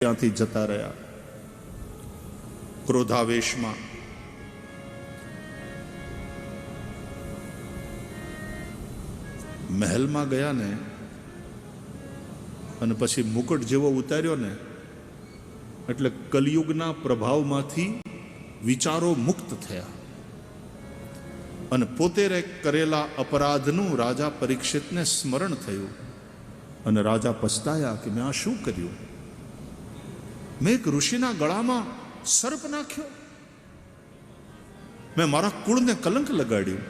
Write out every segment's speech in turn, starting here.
ત્યાંથી જતા રહ્યા ક્રોધાવેશમાં. મહેલમાં ગયા ને અને પછી મુકટ જેવો ઉતાર્યો ને એટલે કલિયુગના પ્રભાવમાંથી વિચારો મુક્ત થયા અને પોતે કરેલા અપરાધનું રાજા પરીક્ષિતને સ્મરણ થયું અને રાજા પછતાયા કે મેં આ શું કર્યું? મેં એક ઋષિના ગળામાં સર્પ નાખ્યો, મેં મારા કુળને કલંક લગાડ્યું.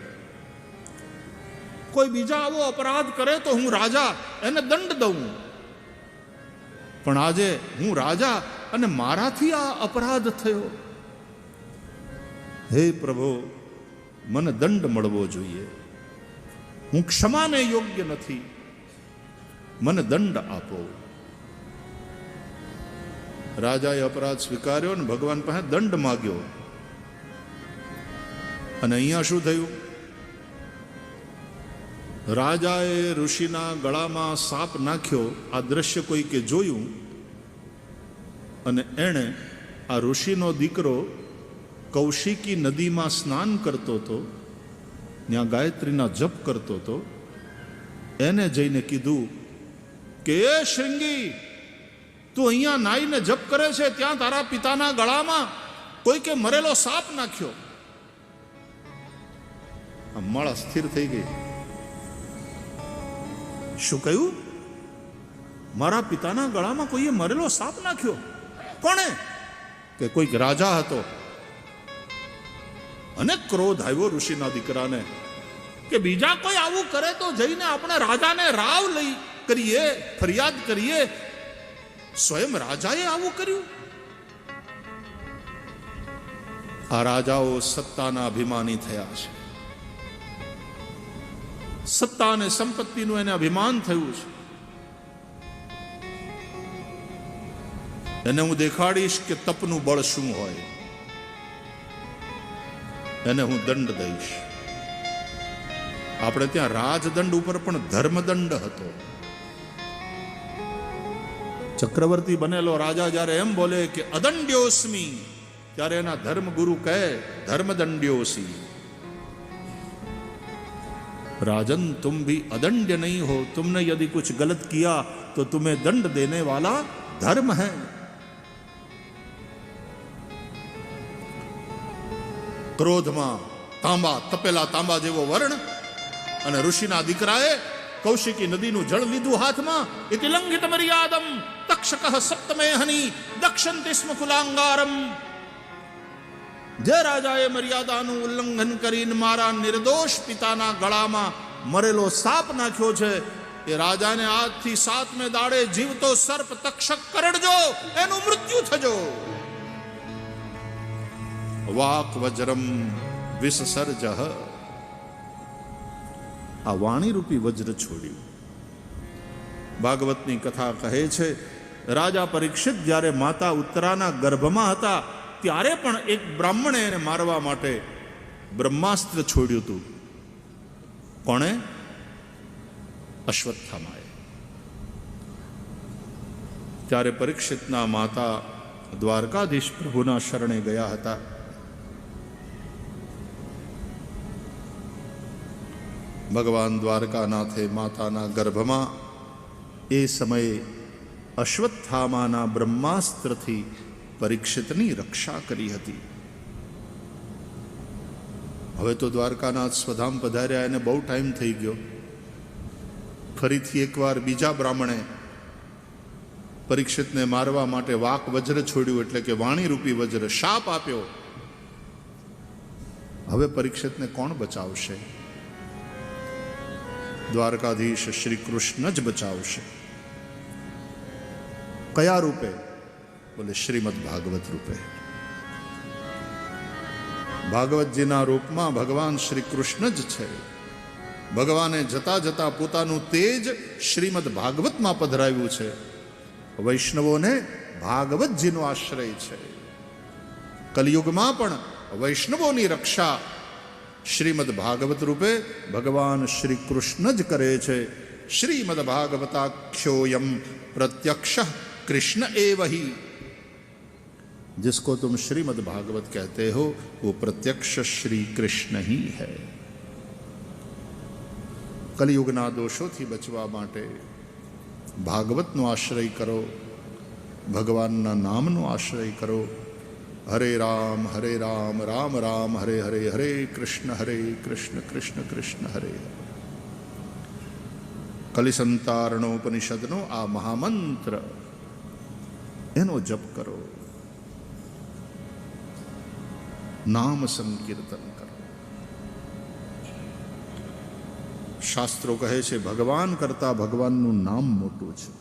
કોઈ બીજા આવો અપરાધ કરે તો હું રાજા એને દંડ દઉં, પણ આજે હું રાજા અને મારાથી આ અપરાધ થયો. હે પ્રભુ, મને દંડ મળવો જોઈએ. હું ક્ષમાને યોગ્ય નથી, મને દંડ આપો. રાજાએ અપરાધ સ્વીકાર્યો અને ભગવાન પાસે દંડ માગ્યો. અને અહીંયા શું થયું? રાજાએ ઋષિના ગળામાં સાપ નાખ્યો. આ દ્રશ્ય કોઈકે જોયું અને એણે આ ઋષિનો દીકરો કૌશિકી નદીમાં સ્નાન કરતો હતો, ત્યાં ગાયત્રીના જપ કરતો હતો, એને જઈને કીધું કે એ શૃંગી, તું અહીંયા નાઈને જપ કરે છે, ત્યાં તારા પિતાના ગળામાં કોઈકે મરેલો સાપ નાખ્યો. આ માળા સ્થિર થઈ ગઈ. શું કહ્યું? મારા પિતાના ગળામાં કોઈએ મરેલો સાપ નાખ્યો? કોણે? કે કોઈક રાજા હતો. અને ક્રોધ આવ્યો ઋષિના દીકરાને કે બીજા કોઈ આવું કરે તો જઈને આપણે રાજાને રાવ લઈ કરીએ, ફરિયાદ કરીએ. સ્વયં રાજાએ આવું કર્યું. આ રાજાઓ સત્તાના અભિમાની થયા છે. સત્તા અને સંપત્તિનું એને અભિમાન થયું છે. એને હું દેખાડીશ કે તપનું બળ શું હોય. એને હું દંડ દઈશ. આપણે ત્યાં રાજદંડ ઉપર પણ ધર્મદંડ હતો. ચક્રવર્તી બનેલો રાજા જ્યારે એમ બોલે કે અદંડ્યોસ્મી, ત્યારે એના ધર્મગુરુ કહે ધર્મદંડ્યોસી. राजन तुम भी अदंड्य नहीं हो, तुमने यदि कुछ गलत किया तो तुम्हें दंड देने वाला धर्म है. क्रोधમાં તાંબા, તપેલા તાંબા જેવો વર્ણ અને ઋષિના દીકરાએ કૌશિકી નદીનું જળ લીધું હાથમાં. ઇતિ લંઘિત મર્યાદમ તક્ષકઃ સપ્તમે હની દક્ષંતિ સ્મ કુલાંગારમ. જે રાજાએ મર્યાદાનું ઉલ્લંઘન કરીને મારા નિર્દોષ પિતાના ગળામાં મરેલો સાપ નાખ્યો છે, એ રાજાને આજથી 7મે દાડે જીવતો સર્પ તક્ષક કરડજો, એનું મૃત્યુ થજો. વાક વજ્રમ વિસસર્જઃ. આ વાણી રૂપી વજ્ર છોડ્યું. ભાગવતની કથા કહે છે, રાજા પરીક્ષિત જ્યારે માતા ઉત્તરાના ગર્ભમાં હતા ત્યારે પણ એક બ્રાહ્મણે એને મારવા માટે બ્રહ્માસ્ત્ર છોડ્યું હતું. કોણે? અશ્વત્થામાએ. ત્યારે પરીક્ષિતના માતા દ્વારકાધીશ પ્રભુના શરણે ગયા હતા. ભગવાન દ્વારકાનાથે માતાના ગર્ભમાં એ સમયે અશ્વત્થામાના બ્રહ્માસ્ત્રથી પરીક્ષિતની રક્ષા કરી હતી. હવે તો દ્વારકાનાથ સ્વધામ પધાર્યા, એને બહુ ટાઈમ થઈ ગયો. ફરીથી એકવાર બીજા બ્રાહ્મણે પરીક્ષિતને મારવા માટે વાક વજ્ર છોડ્યું, એટલે કે વાણી રૂપી વજ્ર શાપ આપ્યો. હવે પરીક્ષિતને કોણ બચાવશે? દ્વારકાધીશ શ્રી કૃષ્ણ જ બચાવશે. કયા રૂપે? બોલે શ્રીમદ ભાગવત રૂપે. ભાગવતજીના રૂપમાં ભગવાન શ્રી કૃષ્ણ જ છે. ભગવાને જતા જતા પોતાનું તેજ શ્રીમદ ભાગવતમાં પધરાવ્યું છે. વૈષ્ણવોને ભાગવતજીનો આશ્રય છે. કલિયુગમાં પણ વૈષ્ણવોની રક્ષા શ્રીમદ ભાગવત રૂપે ભગવાન શ્રી કૃષ્ણ જ કરે છે. શ્રીમદ ભાગવતાખ્યોયમ પ્રત્યક્ષ कृष्ण एव ही। जिसको तुम श्रीमद् भागवत कहते हो वो प्रत्यक्ष श्री कृष्ण ही है। कलियुगना दोषोथी बचवा माटे भागवतनो आश्रय करो, भगवानना नामनो आश्रय करो। हरे राम राम राम हरे हरे, हरे कृष्ण कृष्ण कृष्ण हरे हरे। कलिसंतारणोपनिषदनो आ महामंत्र एनो जप करो, नाम संकीर्तन करो। शास्त्रों कहे छे भगवान करता भगवाननु नाम मोटું છે।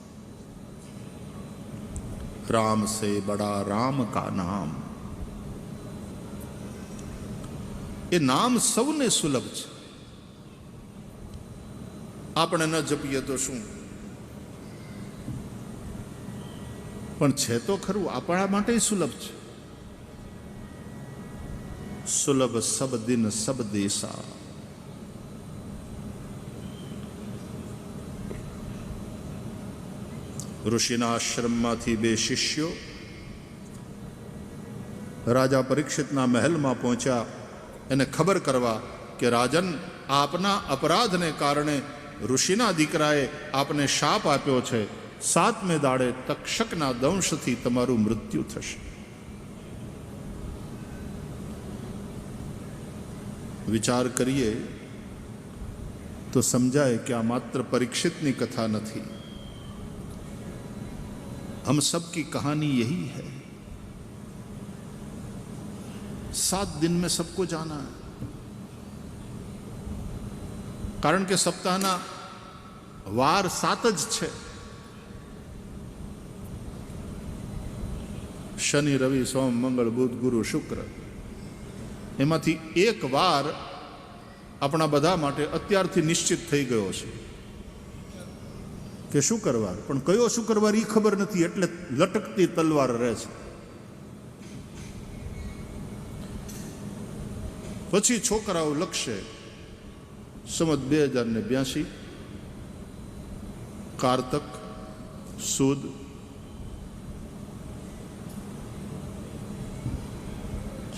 राम से बड़ा राम का नाम। ये नाम सौने सुलभ છે। આપણે ન જપીએ તો શું, પણ છે તો ખરું, આપણા માટે સુલભ છે। સુલભ સબ દિન સબ દેશા। ઋષિના આશ્રમમાંથી બે શિષ્યો રાજા પરીક્ષિતના મહેલમાં પહોંચ્યા એને ખબર કરવા કે રાજન, આપના અપરાધને કારણે ઋષિના દીકરાએ આપને શાપ આપ્યો છે। 7મે દાડે તક્ષકના દંશથી તમારું મૃત્યુ થશે। વિચાર કરીએ તો સમજાય કે આ માત્ર પરીક્ષિતની કથા નથી, हम सब की कहानी यही है। 7 दिन में सबको जाना है, कारण के सप्ताहना वार 7 ज छे। शनि रवि सोम मंगल बुध गुरु शुक्र, एमांथी एक वार अपना बधा माटे अत्यारथी निश्चित थई गयो छे કે શુક્રવાર, પણ કયો શુક્રવાર એ ખબર નથી, એટલે લટકતી તલવાર રહે છે। પછી છોકરાઓ લખશે સંવત 2082 કારતક સુદ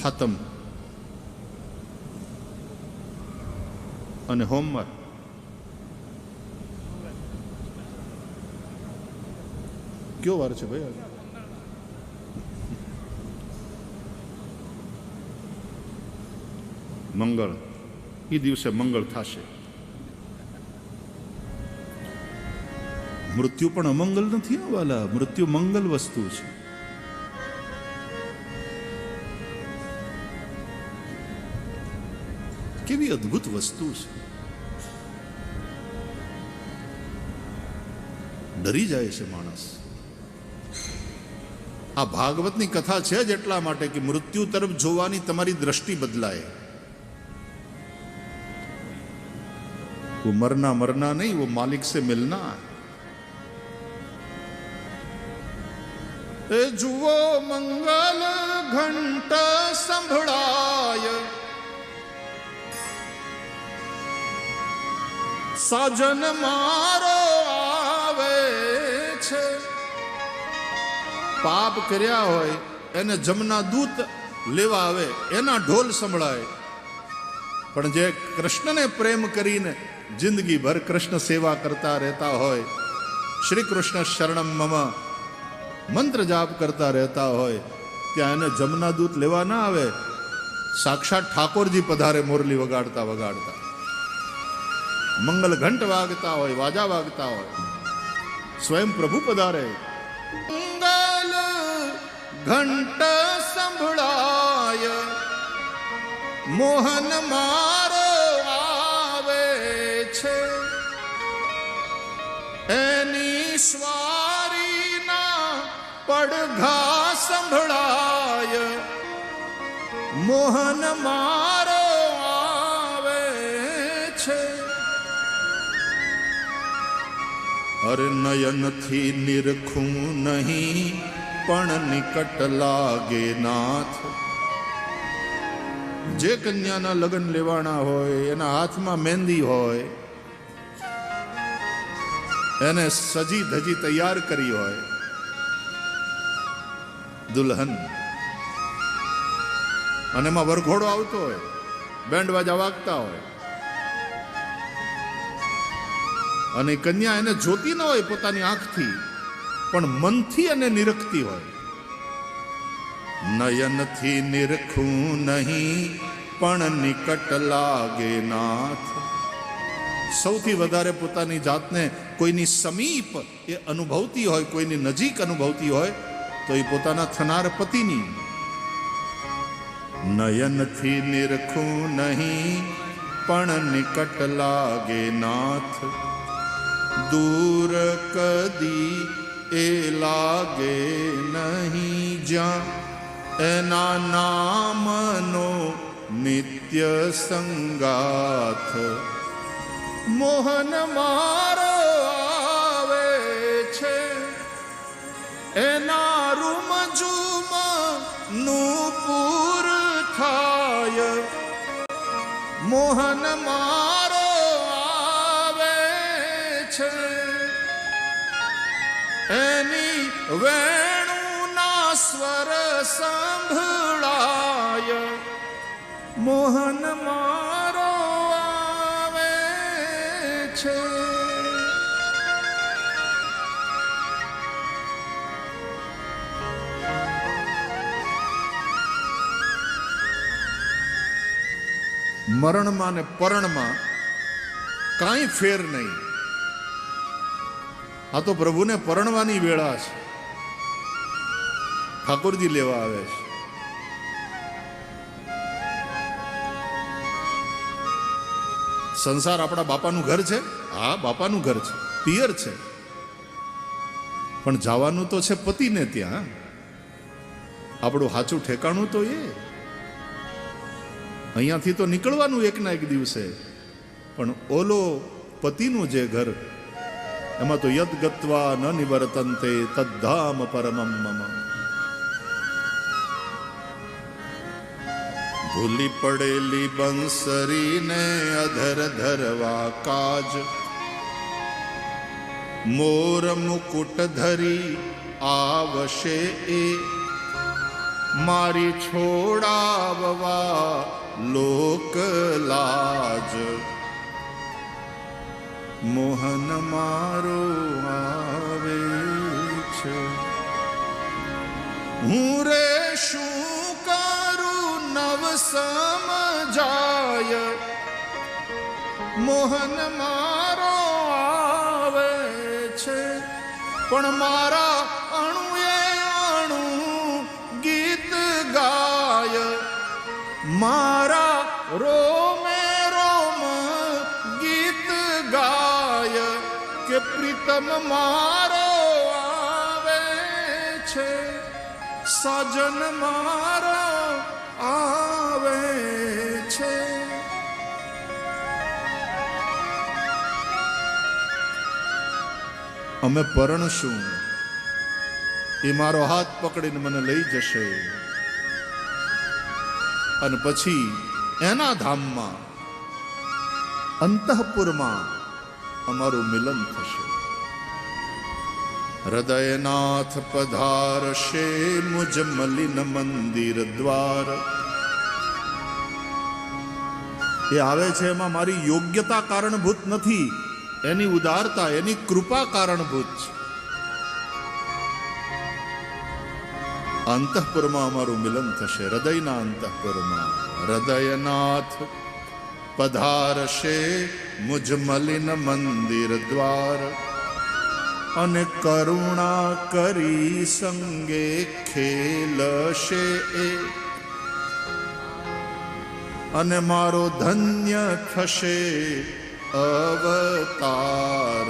હાતમ અને હોમવાર। क्यों वार है भाई? मंगल, ई दिवसे मंगल थाशे। मृत्यु पण अमंगल नहीं वाला, मृत्यु मंगल वस्तु है। केवी अद्भुत वस्तु है। डरी जाए से मानस। आ भागवतनी कथा है ज एटला माटे कि मृत्यु तरफ जोवानी तमारी दृष्टि बदलाए। वो मरना मरना नहीं, वो मालिक से मिलना है। जुओ मंगल घंटा संभळाय, साजन मारो आवे छे। पाप कर्या होय एने जमना दूत लेवा आवे, एना ढोल संभळाय। पण जे कृष्ण ने प्रेम करीने जिंदगी भर कृष्ण सेवा करता रहता होय, श्री कृष्ण शरणम मम मंत्र जाप करता रहता होय, त्यां एने जमना दूत लेवा ना आवे। साक्षात ठाकोरजी पधारे मोरली वगाड़ता वगाड़ता, मंगल घंट वागता होय, वाजा वागता होय, स्वयं प्रभु पधारे। मंगल घंट संभळाय, मोहन मारो आवे छे। एनी स्वारी ना पड़घा संभळाय, मोहन मारो आवे छे। अरे नयन थी निरखूं नहीं, पण निकट लागे नाथ। जे कन्याना लग्न लेवाना होय, एना हाथमां मेहंदी होय, एने सजी धजी तैयार करी होय, દુલ્હન, અને એમાં વરઘોડો આવતો હોય, બેન્ડ વાજા વાગતા હોય, અને કન્યા એને જોતી ન હોય પોતાની આંખથી, પણ મનથી એને નિરખતી હોય. નયનથી નિરખું નહીં પણ નિકટ લાગે નાથ. સૌથી વધારે પોતાની જાતને કોઈની સમીપ એ અનુભવતી હોય, કોઈની નજીક અનુભવતી હોય તો એ પોતાના થનાર પતિની. નયનથી નિરખું નહીં પણ નિકટ લાગે નાથ. દૂર કદી એ લાગે નહીં જ્યાં એના નામનો નિત્ય સંગાથ. મોહન મારો આવે છે એના રૂમઝૂમ નું પૂર થાય. મોહન મારો આવે છે એની વેણુના સ્વર સંભળાય. મોહન મારો આવે છે. મરણમાં ને પરણમાં કાંઈ ફેર નહીં. આ તો પ્રભુને પરણવાની વેળા છે. ઠાકોરજી લેવા આવે છે. સંસાર આપણા બાપાનું ઘર છે. હા, બાપાનું ઘર છે, પિયર છે, પણ જવાનું તો છે પતિને ત્યાં. આપણું સાચું ઠેકાણું તો એ. અહીંયાથી તો નીકળવાનું એકના એક દિવસે, પણ ઓલો પતિનું જે ઘર, એમાં તો યદ ગત્વા ન નિવર્તન્તે તદ્ધામ પરમમ મમ. ભૂલી પડેલી બંસરીને અધર ધરવા કાજ. મોર મુકુટ ધરી આવશે એ મારી છોડાવવા લોક લાજ. મોહન મારો આવે છે. હું રે શું કરું નવ સમજાય. મોહન મારો આવે છે, પણ મારા અણુએ અણુ ગીત ગાય. મારા રોમે રોમ ગીત ગાય કે પ્રીતમ મારો આવે છે. સજન મારો આવે છે. અમે પરણશું, એ મારો હાથ પકડીને મને લઈ જશે, અને પછી એના ધામમાં અંતઃપુરમાં અમારું મિલન થશે. હૃદયનાથ પધારશે મુજ મલિન મંદિર દ્વાર. એ આવે છે એમાં મારી યોગ્યતા કારણભૂત નથી, એની ઉદારતા, એની કૃપા કારણભૂત છે. અંતઃપુરમાં અમારું મિલન થશે, હૃદયના અંતઃપુરમાં. હૃદયનાથ પધારશે મુજ મલિન મંદિર દ્વાર. અને કરુણા કરી સંગે ખેલશે એ, અને મારો ધન્ય થશે અવતાર.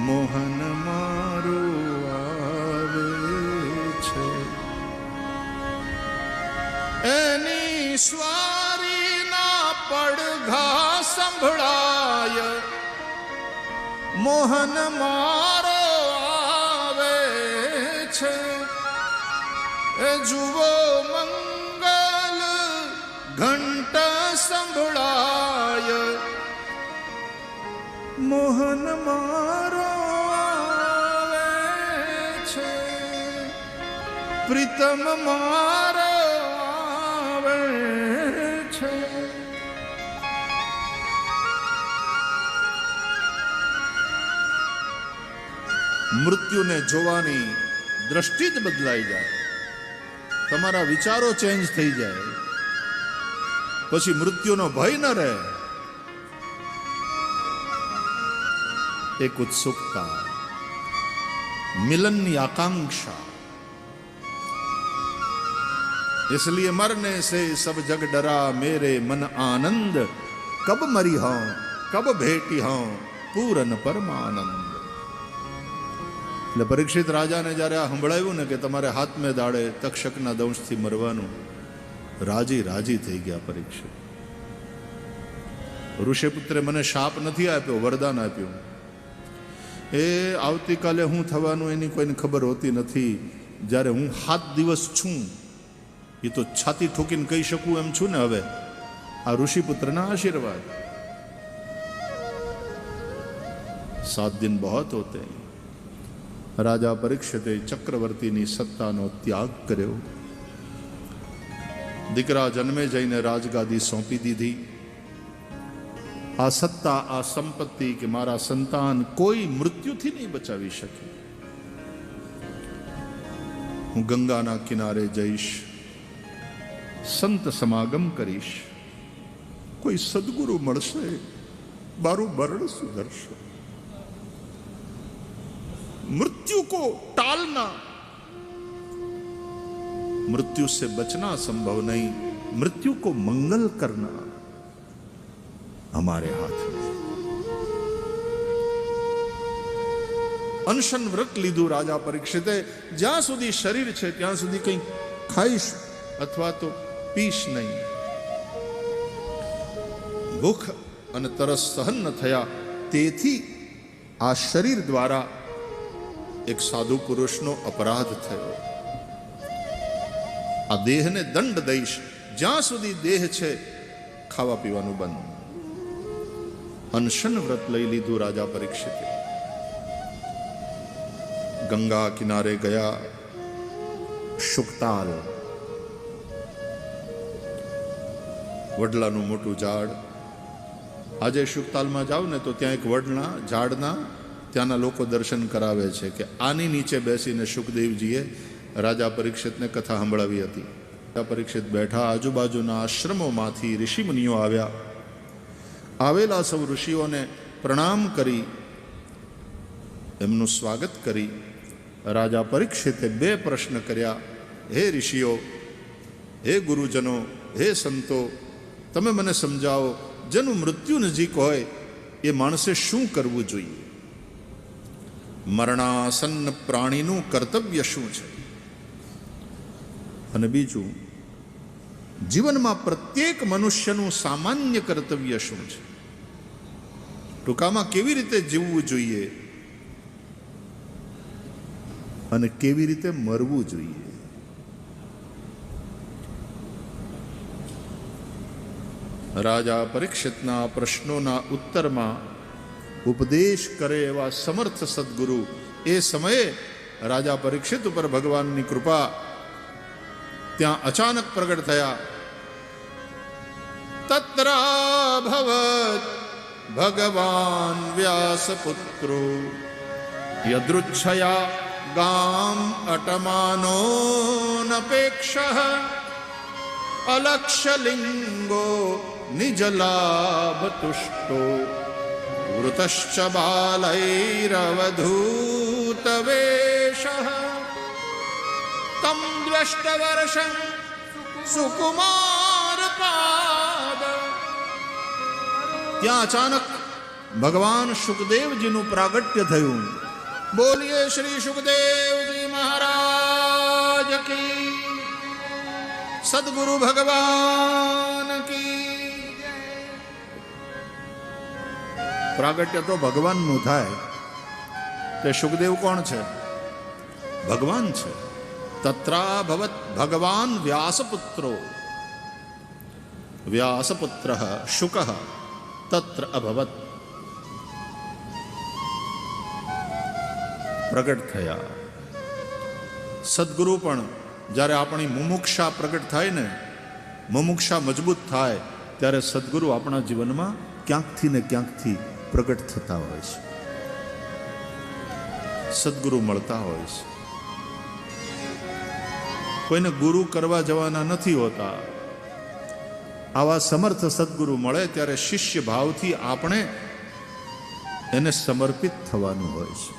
મોહન મારો આવે છે. એની સ્વારીના પડઘા સંભળાય. મોહન મારો આવે છે. એ જુઓ મંગલ ઘંટ સંભળાય. મોહન મારો આવે છે. પ્રીતમ મારો આવે છે. મૃત્યુને જોવાની દ્રષ્ટિ જ બદલાઈ જાય, તમારા વિચારો ચેન્જ થઈ જાય, પછી મૃત્યુનો ભય ન રહે. એક ઉત્સુકતા, मिलन की आकांक्षा, इसलिए मरने से सब जग डरा, मेरे मन आनंद कब मरी हों कब भेटी हों पूरन परमानंद. એટલે પરીક્ષિત રાજાને જ્યારે આ સંભળાવ્યું ને કે તમારે હાથ મેં દાડે તક્ષકના દંશથી મરવાનું, રાજી રાજી થઈ ગયા પરીક્ષિત. ઋષિપુત્રે મને શાપ નથી આપ્યો, વરદાન આપ્યું. એ આવતીકાલે હું થવાનું એની કોઈને ખબર હોતી નથી. જ્યારે હું 7 દિવસ છું એ તો છાતી ઠોકીને કહી શકું એમ છું ને. હવે આ ઋષિપુત્રના આશીર્વાદ. 7 दिन बहुत होते हैं. રાજા પરીક્ષિતે ચક્રવર્તીની સત્તાનો ત્યાગ કર્યો. દીકરા જન્મે જઈને રાજગાદી સોંપી દીધી. આ સત્તા, આ સંપત્તિ કે મારા સંતાન કોઈ મૃત્યુથી નહીં બચાવી શકે. હું ગંગાના કિનારે જઈશ, સંત સમાગમ કરીશ, કોઈ સદગુરુ મળશે, મારું મરણ સુધરશે. मृत्यु को टालना, मृत्यु से बचना संभव नहीं, मृत्यु को मंगल करना हमारे हाथ में. अनशन व्रत લીધું રાજા પરીક્ષિતે. જ્યાં સુધી શરીર છે ત્યાં સુધી કંઈ ખાઈશ અથવા તો પીશ નહીં. ભૂખ અને તરસ સહન ન થયા, તેથી આ શરીર દ્વારા એક સાધુ પુરુષનો અપરાધ થયો. આ દેહને દંડ દઈશ, જ્યાં સુધી દેહ છે ખાવા પીવાનું બંધ. અનશન વ્રત લઈ લીધું રાજા પરીક્ષિતે. ગંગા કિનારે ગયા. શુકતાલ, વડલાનું મોટું ઝાડ. આજે શુકતાલમાં જાવ ને તો ત્યાં એક વડના ઝાડના ત્યાંના લોકો દર્શન કરાવે છે કે આની નીચે બેસીને સુખદેવજીએ રાજા પરીક્ષિતને કથા સંભળાવી હતી. રાજા પરીક્ષિત બેઠા. આજુબાજુના આશ્રમોમાંથી ઋષિમુનિઓ આવ્યા. આવેલા સૌ ઋષિઓને પ્રણામ કરી એમનું સ્વાગત કરી રાજા પરીક્ષિતે 2 પ્રશ્ન કર્યા. હે ઋષિઓ, હે ગુરુજનો, હે સંતો, તમે મને સમજાવો, જેનું મૃત્યુ નજીક હોય એ માણસે શું કરવું જોઈએ? મરણાસન્ન પ્રાણીનું કર્તવ્ય શું છે? અને બીજું, જીવનમાં પ્રત્યેક મનુષ્યનું સામાન્ય કર્તવ્ય શું છે? ટૂંકામાં કેવી રીતે જીવવું જોઈએ અને કેવી રીતે મરવું જોઈએ? રાજા પરીક્ષિતના પ્રશ્નોના ઉત્તરમાં ઉપદેશ કરે એવા સમર્થ સદગુરુ એ સમયે રાજા પરીક્ષિત ઉપર ભગવાનની કૃપા ત્યાં અચાનક પ્રગટ થયા. તત્રાભવત ભગવાન વ્યાસપુત્રો યદૃચ્છયા ગામ અટમાનો નપેક્ષઃ અલક્ષ્યલિંગો નિજલાભ તુષ્ટો વૃતશ્ચ બાલૈરવધૂતવેશઃ તમ દ્રષ્ટવર્ષં સુકુમાર પાદ. ત્યાં અચાનક ભગવાન સુખદેવજીનું પ્રાગટ્ય થયું. બોલીએ શ્રી સુખદેવજી મહારાજ કી, સદગુરુ ભગવાન કી. પ્રાગટ્ય તો ભગવાનનું થાય, તે સુખદેવ કોણ છે? ભગવાન છે. તત્રાભવત ભગવાન વ્યાસપુત્રો, વ્યાસપુત્ર શુક તત્ર અભવત. પ્રગટ થયા. સદગુરુ પણ જ્યારે આપણી મુમુક્ષા પ્રગટ થાય ને, મુમુક્ષા મજબૂત થાય, ત્યારે સદગુરુ આપણા જીવનમાં ક્યાંકથી ને ક્યાંકથી પ્રગટ થતા હોય છે, સદગુરુ મળતા હોય છે. કોઈને ગુરુ કરવા જવાના નથી હોતા. આવા સમર્થ સદગુરુ મળે ત્યારે શિષ્ય ભાવથી આપણે એને સમર્પિત થવાનું હોય છે.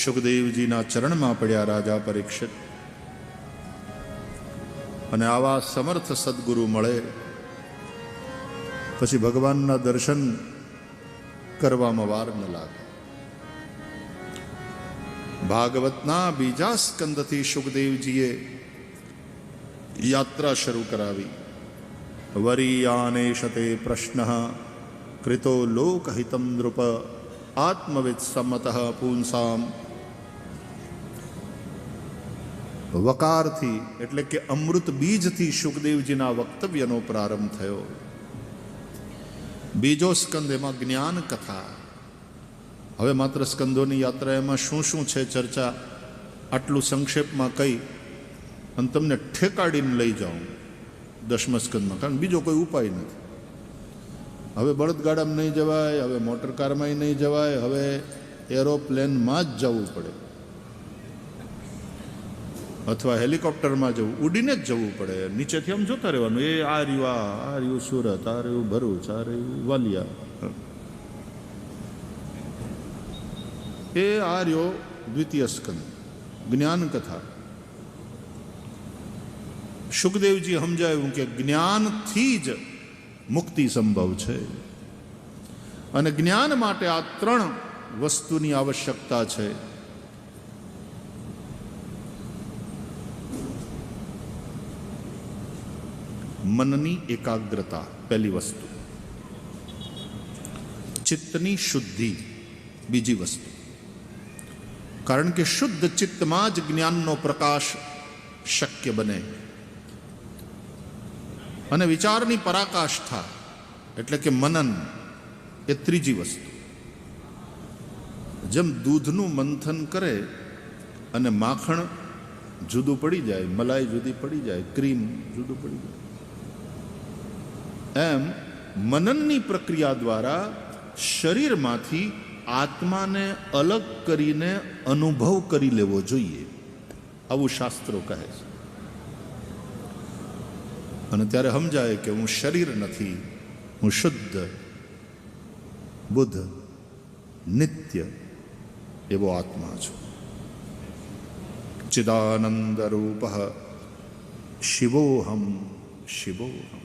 સુખદેવજીના ચરણમાં પડ્યા રાજા પરીક્ષિત, અને આવા સમર્થ સદગુરુ મળે પછી ભગવાનના દર્શન કરવામાં વાર ન લાગે. ભાગવતના બીજા સ્કંદથી સુખદેવજીએ યાત્રા શરૂ કરાવી. વરીયાનેશતે પ્રશ્ન કૃતો લોકહિતમ નૃપ આત્મવિદ સંમત પુંસામ. વકારથી એટલે કે અમૃત બીજથી સુખદેવજીના વક્તવ્યનો પ્રારંભ થયો. બીજો સ્કંદ એમાં જ્ઞાન કથા. હવે માત્ર સ્કંદોની યાત્રા એમાં શું શું છે ચર્ચા આટલું સંક્ષેપમાં કહી અને તમને ઠેકાડીને લઈ જાઉં 10મા સ્કંદમાં, કારણ બીજો કોઈ ઉપાય નથી. હવે બળદગાડામાં નહીં જવાય, હવે મોટર કારમાં નહીં જવાય, હવે એરોપ્લેનમાં જ જવું પડે, અથવા હેલિકોપ્ટરમાં જવું, ઉડીને જ જવું પડે. નીચેથી આમ જોતા રહેવાનું, એ આ રહ્યું સુરત, આ રહ્યું ભરૂચ, આ રહ્યું વાલિયા, એ આ રહ્યો દ્વિતીય સ્કંદ જ્ઞાન કથા. સુખદેવજી સમજાયું કે જ્ઞાનથી જ મુક્તિ સંભવ છે, અને જ્ઞાન માટે આ 3 વસ્તુની આવશ્યકતા છે. મનની એકાગ્રતા પહેલી વસ્તુ, ચિત્તની શુદ્ધિ બીજી વસ્તુ. કારણ કે શુદ્ધ ચિત્તમાં જ જ્ઞાનનો પ્રકાશ શક્ય બને, અને વિચારની પરાકાષ્ઠા એટલે કે મનન એ ત્રીજી વસ્તુ. જેમ દૂધનું મંથન કરે અને માખણ જુદું પડી જાય, મલાઈ જુદી પડી જાય, ક્રીમ જુદું પડી જાય, એમ મનનની પ્રક્રિયા દ્વારા શરીરમાંથી આત્માને અલગ કરીને અનુભવ કરી લેવો જોઈએ, આવું શાસ્ત્રો કહે છે. અને ત્યારે સમજાય કે હું શરીર નથી, હું શુદ્ધ બુદ્ધ નિત્ય એવો આત્મા છું. ચિદાનંદ રૂપ શિવોહમ શિવોહમ.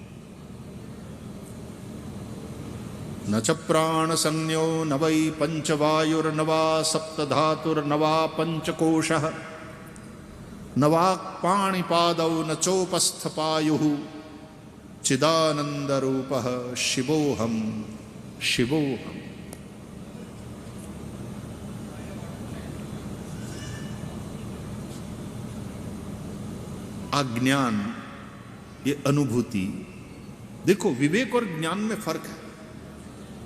ન ચ પ્રાણ સંજ્ઞો ન વૈ પંચવાયુર્નવા સપ્તધાતુર્નવા પંચકોશ ન વાક્પાણિપાદૌ ન ચોપસ્થપાયુ ચિદાનંદરૂપ શિવોહમ શિવોહમ. આ જ્ઞાન ये अनुभूति. देखो विवेक और ज्ञान में फर्क है.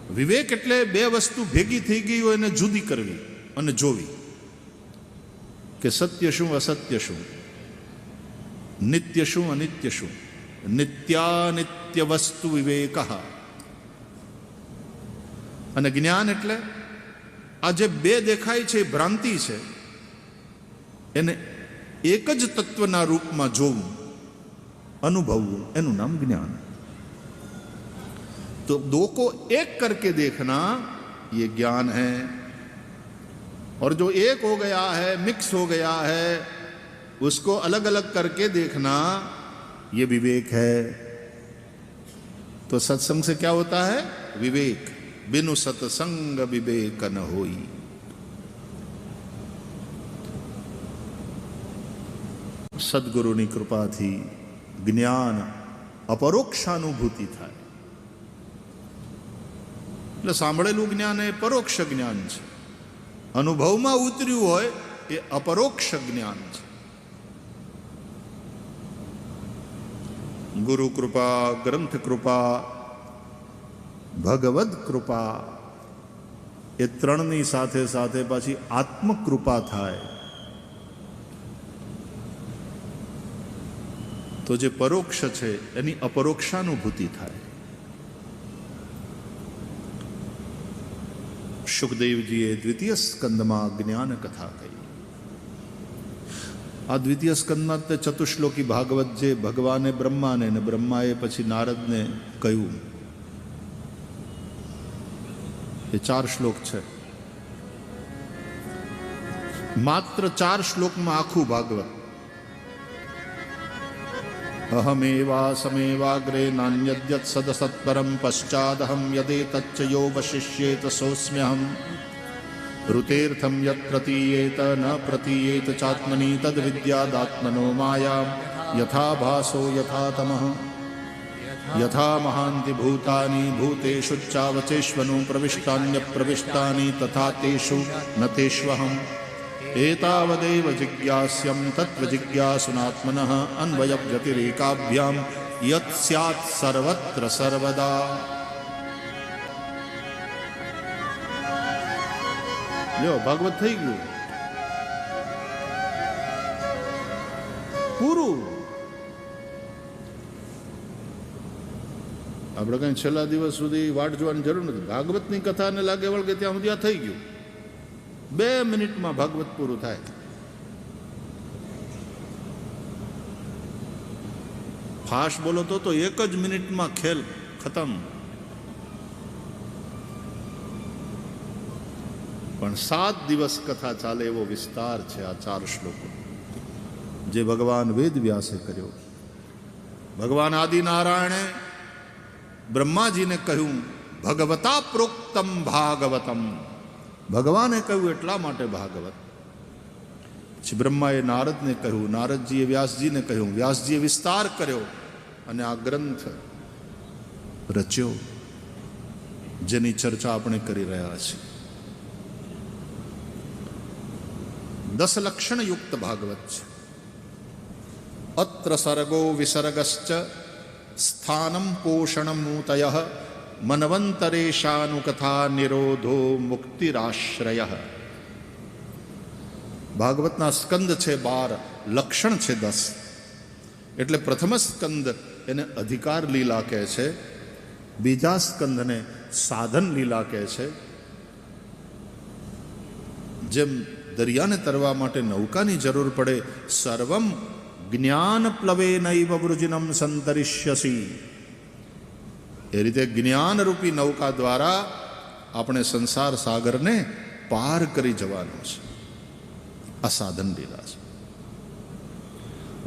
विवेक એટલે બે વસ્તુ ભેગી થઈ ગઈ હોય એને જુદી કરવી અને જોવી કે સત્ય શું અસત્ય શું, નિત્ય શું અનિત્ય શું. નિત્યાનિત્ય વસ્તુ વિવેક. અને જ્ઞાન એટલે આ જે બે દેખાય છે એ ભ્રાંતિ છે, એને એક જ તત્વના રૂપમાં જોવું, अनुभवવું, એનું नाम ज्ञान. तो दो को एक करके देखना ये ज्ञान है, और जो एक हो गया है, मिक्स हो गया है, उसको अलग अलग करके देखना ये विवेक है. तो सत्संग से क्या होता है? विवेक. बिनु सत्संग विवेक न होई. सद्गुरुनी कृपाथी જ્ઞાન અપરોક્ષાનુભૂતિ થાય. એટલે સાંભળેલું જ્ઞાન એ પરોક્ષ જ્ઞાન છે, અનુભવમાં ઉતર્યું હોય એ અપરોક્ષ જ્ઞાન છે. ગુરુ કૃપા, ગ્રંથ કૃપા, ભગવદ કૃપા, એ ત્રણની સાથે સાથે પાછી આત્મકૃપા થાય તો જે પરોક્ષ છે એની અપરોક્ષાનુભૂતિ થાય. શુકદેવજીએ દ્વિતીય સ્કંદમાં જ્ઞાન કથા કહી. આ દ્વિતીય સ્કંદમાં તે ચતુશ્લોકી ભાગવત જે ભગવાને બ્રહ્માને ને બ્રહ્માએ પછી નારદને કહ્યું, એ 4 શ્લોક છે. માત્ર 4 શ્લોકમાં આખું ભાગવત. અહમેવા સમેવાગ્રે નાન્યદ્યત સદસત્પરમ પશ્ચાદહમ યદેતચ્ચ યો વશિષ્યેત સોસ્મ્યહમ ઋતેર્થમ યત પ્રતીયેત ન પ્રતીયેત ચાત્મની તદ વિદ્યાદાત્મનો માયા યથા ભાસો યથા તમઃ યથા મહાંતિ ભૂતાની ભૂતેષુ ચાવચેષ્વનો પ્રવિષ્ટાન્ય પ્રવિષ્ટાની તથા તેષુ ન તેષ્વહમ એતાવદેવ જિજ્ઞાસ્યમ તત્વ જિજ્ઞાસુનાત્મનઃ અન્વય વ્યતિરેકાભ્યામ યત સ્યાત સર્વત્ર સર્વદા. લ્યો ભાગવત થઈ ગયું પૂરું. આપણે કઈ છેલ્લા દિવસ સુધી વાટ જોવાની જરૂર નથી. ભાગવતની કથાને લાગે વળગે ત્યાં સુધી આ થઈ ગયું. 2 મિનિટમાં ભાગવત પૂરું થાય. ફાસ્ટ બોલો તો 1 જ મિનિટમાં ખેલ ખતમ. પણ 7 દિવસ કથા ચાલે એવો વિસ્તાર છે આ 4 શ્લોકો જે ભગવાન વેદ વ્યાસે કર્યો. ભગવાન આદિનારાયણે બ્રહ્માજીને કહ્યું, ભગવતા પ્રોક્તમ ભાગવતમ. ભગવાને કહ્યું એટલા માટે ભાગવત. પછી બ્રહ્માએ નારદને કહ્યું, નારદજીએ વ્યાસજીને કહ્યું, વ્યાસજીએ વિસ્તાર કર્યો અને આ ગ્રંથ રચ્યો જેની ચર્ચા આપણે કરી રહ્યા છીએ. 10 લક્ષણ યુક્ત ભાગવત છે. અત્ર સર્ગો વિસર્ગશ્ચ સ્થાનમ પોષણમ મૂતયઃ મન્વંતરેશાનુકથા નિરોધો મુક્તિરાશ્રય. ભાગવતના સ્કંદ છે 12, લક્ષણ છે 10. એટલે પ્રથમ સ્કંદ એને અધિકાર લીલા કહે છે, બીજા સ્કંદને સાધન લીલા કહે છે. જેમ દરિયાને તરવા માટે નૌકાની જરૂર પડે, સર્વમ જ્ઞાન પ્લવે નૈવ વૃજિનમ સંતરિષ્યસી, એ રીતે જ્ઞાનરૂપી નૌકા દ્વારા આપણે સંસાર સાગરને પાર કરી જવાનું છે. આ સાધન લીલા છે.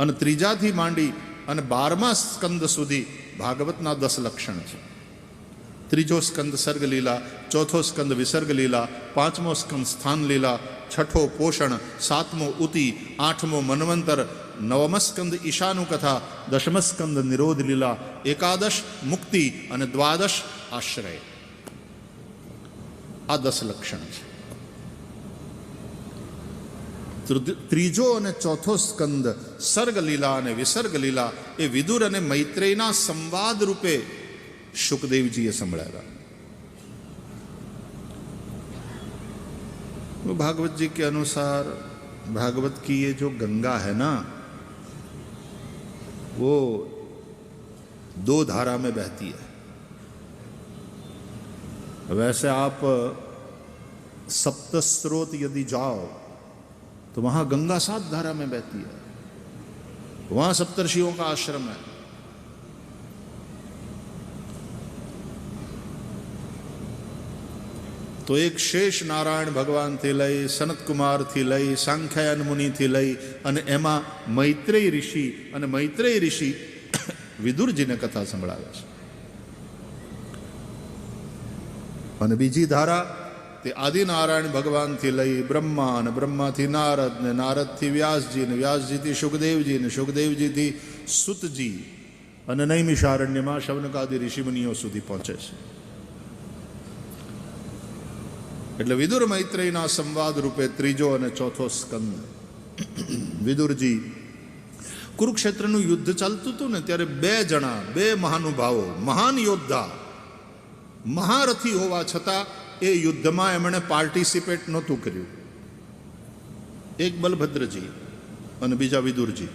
અને ત્રીજાથી માંડી અને 12મા સ્કંદ સુધી ભાગવતના 10 લક્ષણ છે. ત્રીજો સ્કંદ સર્ગ લીલા, ચોથો સ્કંદ વિસર્ગ લીલા, 5મો સ્કંદ સ્થાન લીલા, 6ઠો પોષણ, 7મો ઉતિ, 8મો મન્વંતર, 9મ સ્કંદ ઈશાનું કથા, 10મ સ્કંદ નિરોધ લીલા, 11 મુક્તિ અને 12 આશ્રય. આ 10 લક્ષણ છે. ત્રીજો અને ચોથો સ્કંદ સર્ગ લીલા અને વિસર્ગ લીલા એ વિદુર અને મૈત્રેયના સંવાદ રૂપે शुकदेवजीએ संभळाया. वो भागवत जी के अनुसार भागवत की ये जो गंगा है ना, वो 2 धारा में बहती है. वैसे आप सप्त स्रोत यदि जाओ तो वहां गंगा 7 धारा में बहती है. वहां सप्तर्षियों का आश्रम है. तो एक शेष नारायण भगवान थी लई, सनत कुमार थी लई, सांख्यायन मुनि थी लई અને એમાં મૈત્રેય ઋષિ અને મૈત્રેય ઋષિ વિદુરજીને કથા સંભળાવે છે. અને બીજી ધારા તે આદિનારાયણ ભગવાનથી લઈ બ્રહ્મા અને બ્રહ્માથી નારદ ને નારદથી વ્યાસજી ને વ્યાસજીથી શુકદેવજી ને શુકદેવજીથી સુતજી અને નૈમિષારણ્યમાં શૌનકાદિ ઋષિમુનિઓ સુધી પહોંચે છે. એટલે વિદુર મૈત્રેયના સંવાદ રૂપે ત્રીજો અને ચોથો સ્કંદ. વિદુરજી કુરુક્ષેત્રનું યુદ્ધ ચાલતું હતું ને ત્યારે 2 જણા, 2 મહાનુભાવો, મહાન યોદ્ધા, મહારથી હોવા છતાં એ યુદ્ધમાં એમણે પાર્ટિસિપેટ નહોતું કર્યું. એક બલભદ્રજી અને બીજા વિદુરજી.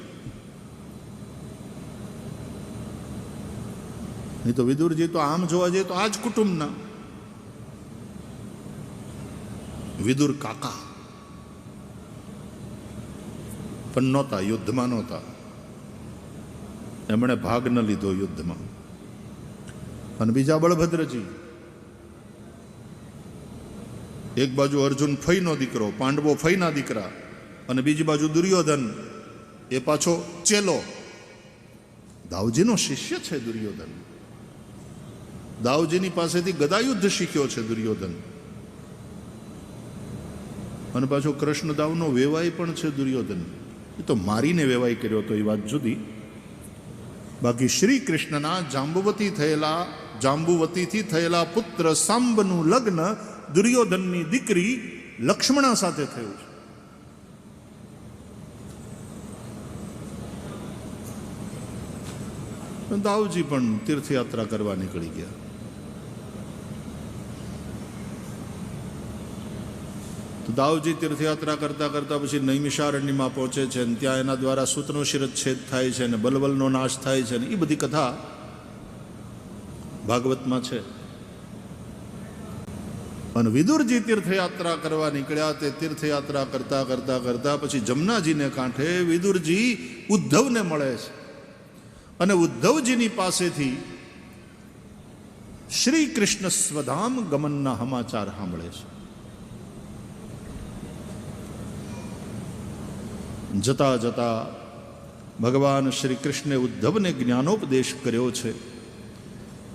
નહીં તો વિદુરજી તો આમ જોવા જઈએ તો આ જ કુટુંબના વિદુર કાકા, પણ નહોતા, યુદ્ધમાં નહોતા. એમણે ભાગ ન લીધો યુદ્ધમાં. અને બીજા બળભદ્રજી, એક બાજુ અર્જુન ફઈનો દીકરો, પાંડવો ફઈના દીકરા, અને બીજી બાજુ દુર્યોધન, એ પાછો ચેલો. દાઉજીનો શિષ્ય છે દુર્યોધન. દાઉજીની પાસેથી ગદાયુદ્ધ શીખ્યો છે દુર્યોધન. અને પાછો કૃષ્ણદાવનો વેવાઈ પણ છે દુર્યોધન. એ તો મારીને વેવાઈ કર્યો તો એ વાત જુદી. બાકી શ્રી કૃષ્ણના જાંબુવતીથી થયેલા પુત્ર સાંબનું લગ્ન દુર્યોધનની દીકરી લક્ષ્મણા સાથે થયું છે. દાઉજી પણ તીર્થયાત્રા કરવા નીકળી ગયા. તો દાઉજી તીર્થયાત્રા કરતા કરતા પછી નૈમિષારણ્યમાં પહોંચે છે, અને ત્યાં એના દ્વારા સૂતનો શિરચ્છેદ થાય છે, અને બલબલનો નાશ થાય છે, ને એ બધી કથા ભાગવતમાં છે. અને વિદુરજી તીર્થયાત્રા કરવા નીકળ્યા. તે તીર્થયાત્રા કરતા કરતા કરતા પછી જમનાજીને કાંઠે વિદુરજી ઉદ્ધવને મળે છે, અને ઉદ્ધવજીની પાસેથી શ્રી કૃષ્ણ સ્વધામ ગમનના સમાચાર સાંભળે છે. જતા જતા ભગવાન શ્રી કૃષ્ણે ઉદ્ધવને જ્ઞાનોપદેશ કર્યો છે.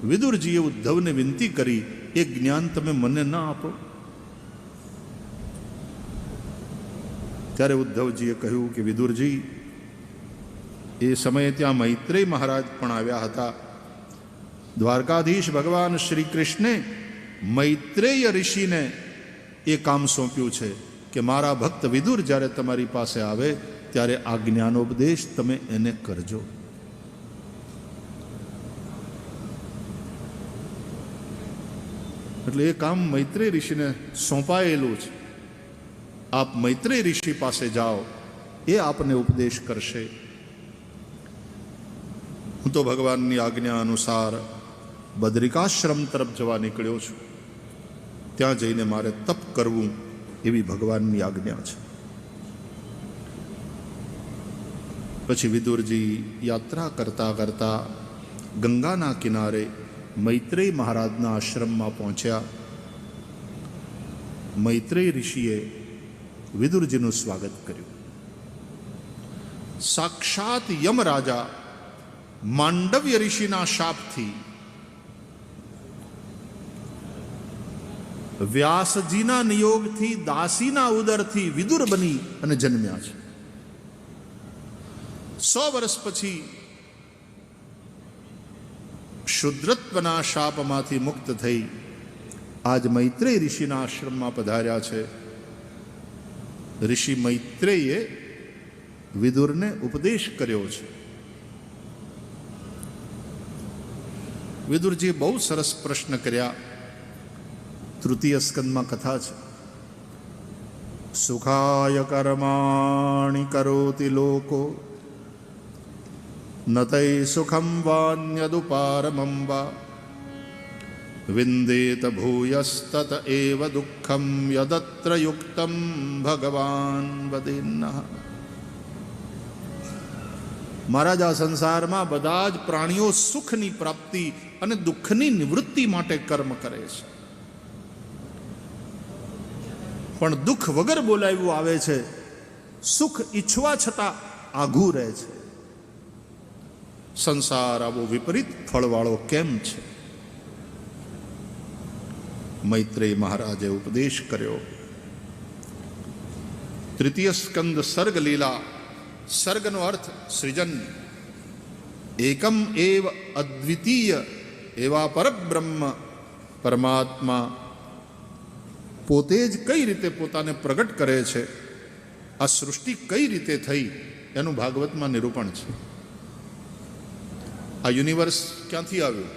વિદુરજીએ ઉદ્ધવને વિનંતી કરી, એ જ્ઞાન તમે મને ના આપો? ત્યારે ઉદ્ધવજીએ કહ્યું કે વિદુરજી, એ સમયે ત્યાં મૈત્રેય મહારાજ પણ આવ્યા હતા. દ્વારકાધીશ ભગવાન શ્રી કૃષ્ણે મૈત્રેય ઋષિને એ કામ સોંપ્યું છે કે મારા ભક્ત વિદુર જ્યારે તમારી પાસે આવે ત્યારે આ જ્ઞાનોપદેશ તમે એને કરજો. એટલે એ કામ મૈત્રેય ઋષિને સોંપાયેલું છે. આપ મૈત્રેય ઋષિ પાસે જાઓ, એ આપને ઉપદેશ કરશે. હું તો ભગવાનની આજ્ઞા અનુસાર બદ્રિકાશ્રમ તરફ જવા નીકળ્યો છું. ત્યાં જઈને મારે તપ કરવું એવી ભગવાનની આજ્ઞા છે. પછી વિદુરજી યાત્રા કરતા કરતા ગંગાના કિનારે મૈત્રેય મહારાજના આશ્રમમાં પહોંચ્યા. મૈત્રેય ઋષિએ વિદુરજીનું સ્વાગત કર્યું. સાક્ષાત યમરાજા માંડવ્ય ઋષિના શાપથી વ્યાસજીના નિયોગથી દાસીના ઉદરથી વિદુર બની અને જન્મ્યા છે. 100 વર્ષ પછી શુદ્રત્વના શાપમાંથી મુક્ત થઈ આજ મૈત્રેય ઋષિના આશ્રમમાં પધાર્યા છે. ઋષિ મૈત્રેયે વિદુરને ઉપદેશ કર્યો છે. વિદુરજીએ બહુ સરસ પ્રશ્ન કર્યા. તૃતીય સ્કંદમાં કથા છે. સુખાય કર્માણિ કરોતિ લોકો નતૈ સુખમ વાન્યદુપારમં વા વિંદેત ભૂયસ્તત એવ દુઃખમ યદત્ર યુક્તમ ભગવાન વદેન્નઃ. મહારાજ, આ સંસારમાં બધા જ પ્રાણીઓ સુખની પ્રાપ્તિ અને દુઃખની નિવૃત્તિ માટે કર્મ કરે છે, પણ દુઃખ વગર બોલાવ્યું આવે છે. સુખ ઈચ્છવા છતાં આઘું રહે છે. સંસાર આવો વિપરીત ફળવાળો કેમ છે? મૈત્રેય મહારાજે ઉપદેશ કર્યો. તૃતીય સ્કંદ સર્ગ લીલા. સર્ગનો અર્થ સૃજન. એકમ એવ અદ્વિતીય એવા પરબ્રહ્મ પરમાત્મા પોતે જ કઈ રીતે પોતાને પ્રગટ કરે છે, આ સૃષ્ટિ કઈ રીતે થઈ એનું ભાગવતમાં નિરૂપણ છે. આ યુનિવર્સ ક્યાંથી આવ્યું?